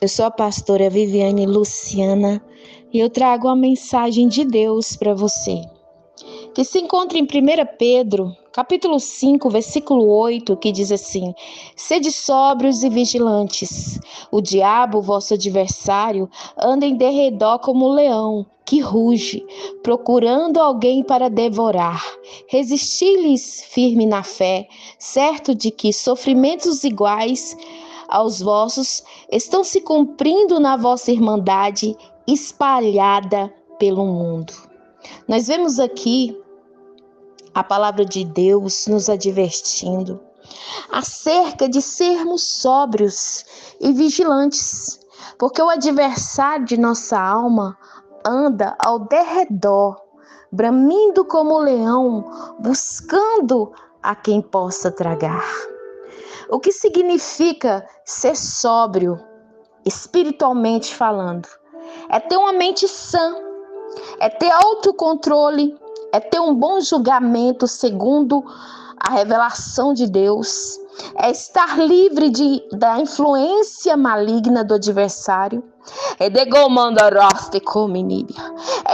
Eu sou a pastora Viviane Luciana e eu trago a mensagem de Deus para você, que se encontra em 1 Pedro, capítulo 5, versículo 8, que diz assim: Sede sóbrios e vigilantes. O diabo, vosso adversário, anda em derredor como leão, que ruge, procurando alguém para devorar. Resisti-lhes firme na fé, certo de que sofrimentos iguais aos vossos estão se cumprindo na vossa irmandade espalhada pelo mundo. Nós vemos aqui a palavra de Deus nos advertindo acerca de sermos sóbrios e vigilantes, porque o adversário de nossa alma anda ao derredor, bramindo como leão, buscando a quem possa tragar. O que significa ser sóbrio, espiritualmente falando? É ter uma mente sã, é ter autocontrole, é ter um bom julgamento segundo a revelação de Deus, é estar livre da influência maligna do adversário, é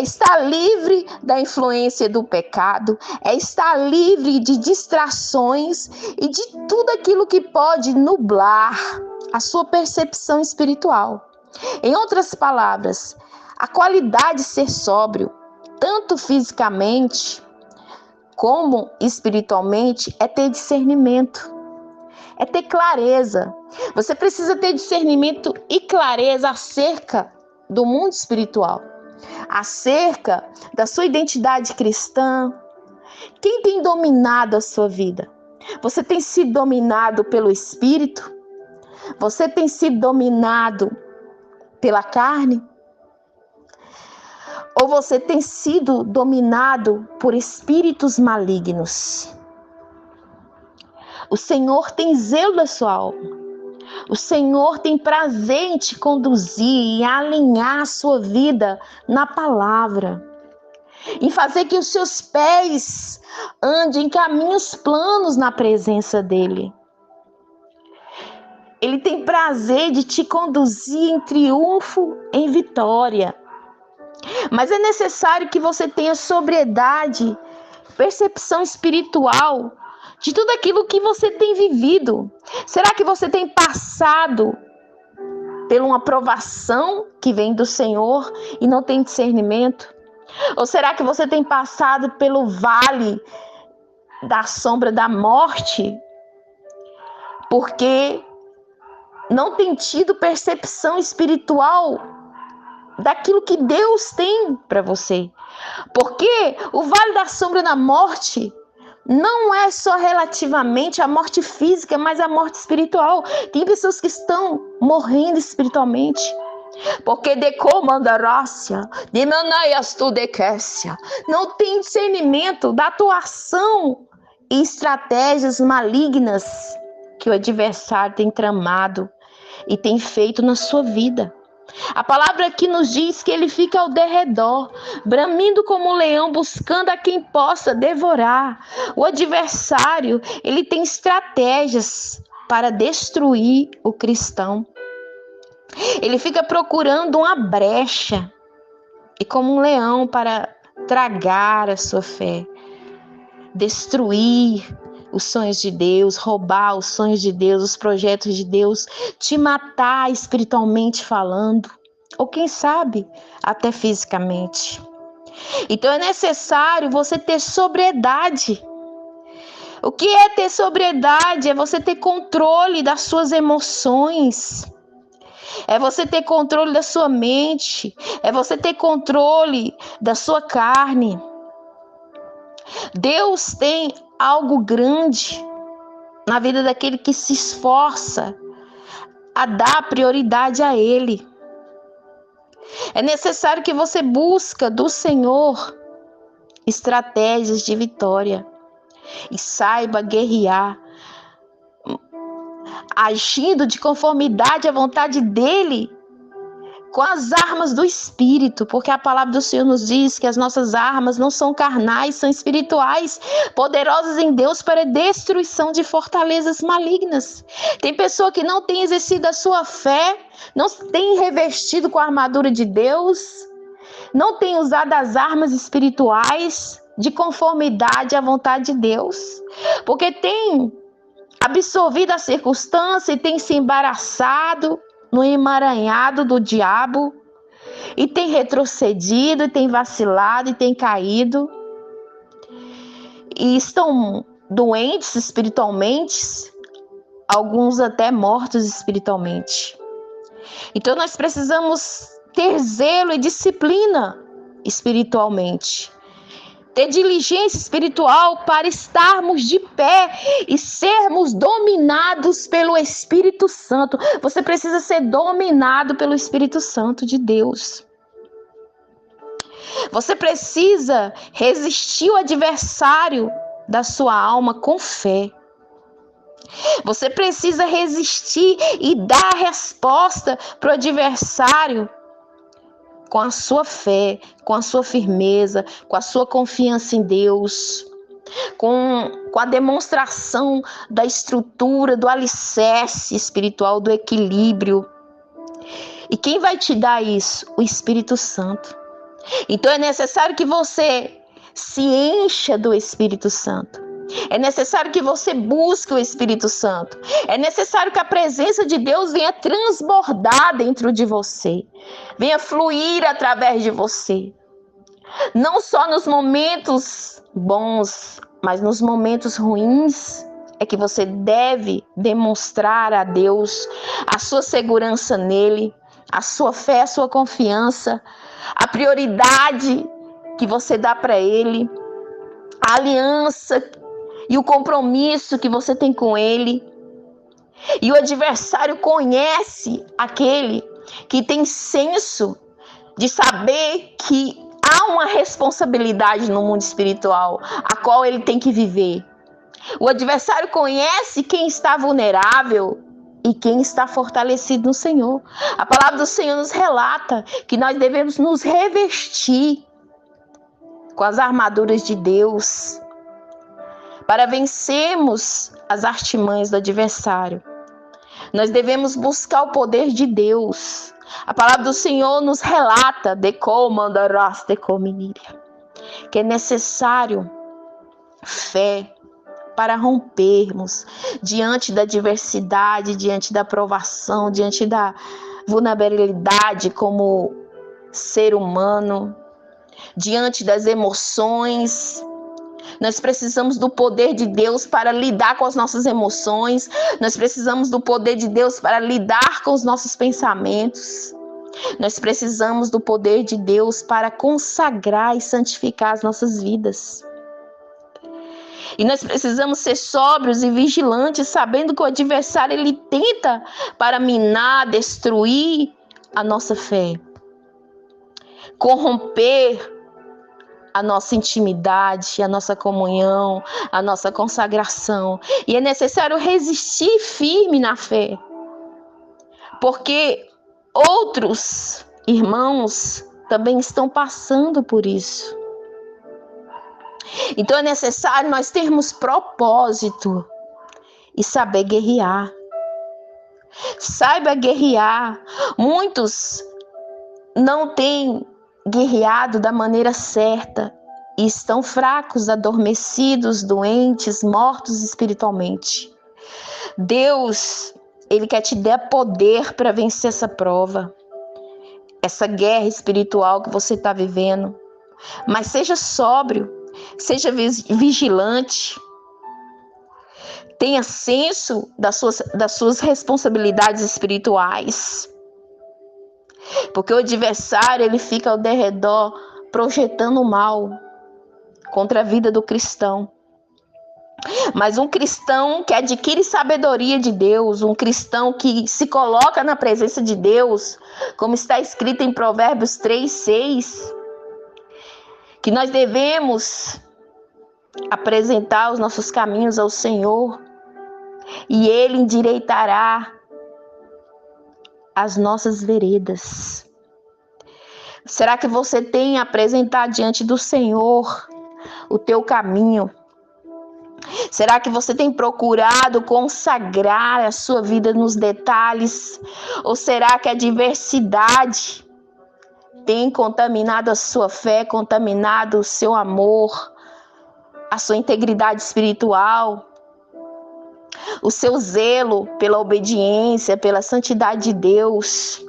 estar livre da influência do pecado, é estar livre de distrações e de tudo aquilo que pode nublar a sua percepção espiritual. Em outras palavras, a qualidade de ser sóbrio, tanto fisicamente como espiritualmente, é ter discernimento, é ter clareza. Você precisa ter discernimento e clareza acerca do mundo espiritual, acerca da sua identidade cristã. Quem tem dominado a sua vida? Você tem sido dominado pelo Espírito? Você tem sido dominado pela carne? Ou você tem sido dominado por espíritos malignos? O Senhor tem zelo da sua alma. O Senhor tem prazer em te conduzir e alinhar a sua vida na palavra, em fazer que os seus pés andem em caminhos planos na presença dEle. Ele tem prazer de te conduzir em triunfo, em vitória. Mas é necessário que você tenha sobriedade, percepção espiritual de tudo aquilo que você tem vivido. Será que você tem passado por uma provação que vem do Senhor e não tem discernimento? Ou será que você tem passado pelo vale da sombra da morte porque não tem tido percepção espiritual daquilo que Deus tem para você? Porque o vale da sombra da morte não é só relativamente à morte física, mas à morte espiritual. Tem pessoas que estão morrendo espiritualmente. Porque não tem discernimento da atuação e estratégias malignas que o adversário tem tramado e tem feito na sua vida. A palavra aqui nos diz que ele fica ao derredor, bramindo como um leão, buscando a quem possa devorar. O adversário, ele tem estratégias para destruir o cristão. Ele fica procurando uma brecha e como um leão para tragar a sua fé, destruir os sonhos de Deus, roubar os sonhos de Deus, os projetos de Deus, te matar espiritualmente falando, ou quem sabe até fisicamente. Então é necessário você ter sobriedade. O que é ter sobriedade? É você ter controle das suas emoções, é você ter controle da sua mente, é você ter controle da sua carne. Deus tem algo grande na vida daquele que se esforça a dar prioridade a Ele. É necessário que você busque do Senhor estratégias de vitória e saiba guerrear, agindo de conformidade à vontade dEle, com as armas do Espírito, porque a palavra do Senhor nos diz que as nossas armas não são carnais, são espirituais, poderosas em Deus para destruição de fortalezas malignas. Tem pessoa que não tem exercido a sua fé, não tem revestido com a armadura de Deus, não tem usado as armas espirituais de conformidade à vontade de Deus, porque tem absorvido a circunstância e tem se embaraçado no emaranhado do diabo, e tem retrocedido, e tem vacilado, e tem caído, e estão doentes espiritualmente, alguns até mortos espiritualmente. Então nós precisamos ter zelo e disciplina espiritualmente, ter diligência espiritual para estarmos de pé e sermos dominados pelo Espírito Santo. Você precisa ser dominado pelo Espírito Santo de Deus. Você precisa resistir ao adversário da sua alma com fé. Você precisa resistir e dar a resposta para o adversário com a sua fé, com a sua firmeza, com a sua confiança em Deus, com a demonstração da estrutura, do alicerce espiritual, do equilíbrio. E quem vai te dar isso? O Espírito Santo. Então é necessário que você se encha do Espírito Santo. É necessário que você busque o Espírito Santo. É necessário que a presença de Deus venha transbordar dentro de você. Venha fluir através de você. Não só nos momentos bons, mas nos momentos ruins é que você deve demonstrar a Deus a sua segurança nele, a sua fé, a sua confiança, a prioridade que você dá para ele, a aliança e o compromisso que você tem com ele. E o adversário conhece aquele que tem senso de saber que há uma responsabilidade no mundo espiritual, a qual ele tem que viver. O adversário conhece quem está vulnerável e quem está fortalecido no Senhor. A palavra do Senhor nos relata que nós devemos nos revestir com as armaduras de Deus para vencermos as artimanhas do adversário. Nós devemos buscar o poder de Deus. A palavra do Senhor nos relata que é necessário fé para rompermos diante da adversidade, diante da provação, diante da vulnerabilidade como ser humano, diante das emoções. Nós precisamos do poder de Deus para lidar com as nossas emoções. Nós precisamos do poder de Deus para lidar com os nossos pensamentos. Nós precisamos do poder de Deus para consagrar e santificar as nossas vidas. E nós precisamos ser sóbrios e vigilantes, sabendo que o adversário ele tenta para minar, destruir a nossa fé, corromper a nossa intimidade, a nossa comunhão, a nossa consagração. E é necessário resistir firme na fé, porque outros irmãos também estão passando por isso. Então é necessário nós termos propósito e saber guerrear. Saiba guerrear. Muitos não têm guerreado da maneira certa e estão fracos, adormecidos, doentes, mortos espiritualmente. Deus, Ele quer te dar poder para vencer essa prova, essa guerra espiritual que você está vivendo. Mas seja sóbrio, seja vigilante, tenha senso das suas responsabilidades espirituais. Porque o adversário ele fica ao derredor projetando o mal contra a vida do cristão. Mas um cristão que adquire sabedoria de Deus, um cristão que se coloca na presença de Deus, como está escrito em Provérbios 3:6, que nós devemos apresentar os nossos caminhos ao Senhor e Ele endireitará as nossas veredas. Será que você tem apresentado diante do Senhor o teu caminho? Será que você tem procurado consagrar a sua vida nos detalhes? Ou será que a diversidade tem contaminado a sua fé, contaminado o seu amor, a sua integridade espiritual, o seu zelo pela obediência, pela santidade de Deus?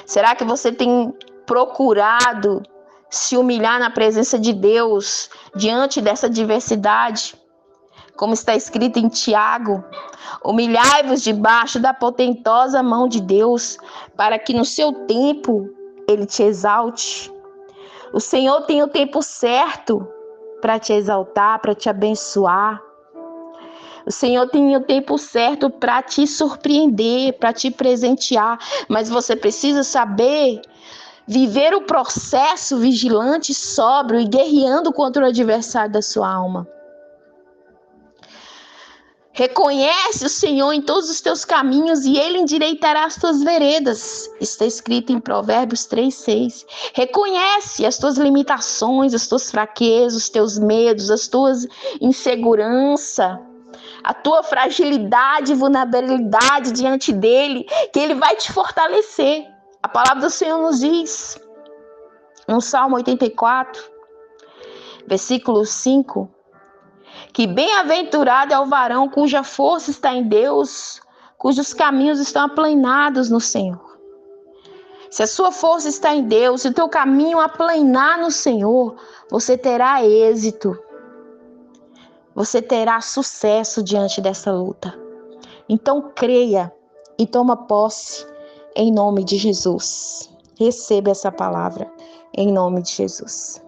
Será que você tem procurado se humilhar na presença de Deus diante dessa diversidade? Como está escrito em Tiago, humilhai-vos debaixo da potentosa mão de Deus, para que no seu tempo Ele te exalte. O Senhor tem o tempo certo para te exaltar, para te abençoar. O Senhor tem o tempo certo para te surpreender, para te presentear. Mas você precisa saber viver o processo vigilante, sóbrio e guerreando contra o adversário da sua alma. Reconhece o Senhor em todos os teus caminhos e Ele endireitará as tuas veredas. Está escrito em Provérbios 3:6. Reconhece as tuas limitações, as tuas fraquezas, os teus medos, as tuas inseguranças, a tua fragilidade e vulnerabilidade diante dEle, que Ele vai te fortalecer. A palavra do Senhor nos diz, no Salmo 84, versículo 5, que bem-aventurado é o varão cuja força está em Deus, cujos caminhos estão aplainados no Senhor. Se a sua força está em Deus, se o teu caminho aplainar no Senhor, você terá êxito. Você terá sucesso diante dessa luta. Então creia e toma posse em nome de Jesus. Receba essa palavra em nome de Jesus.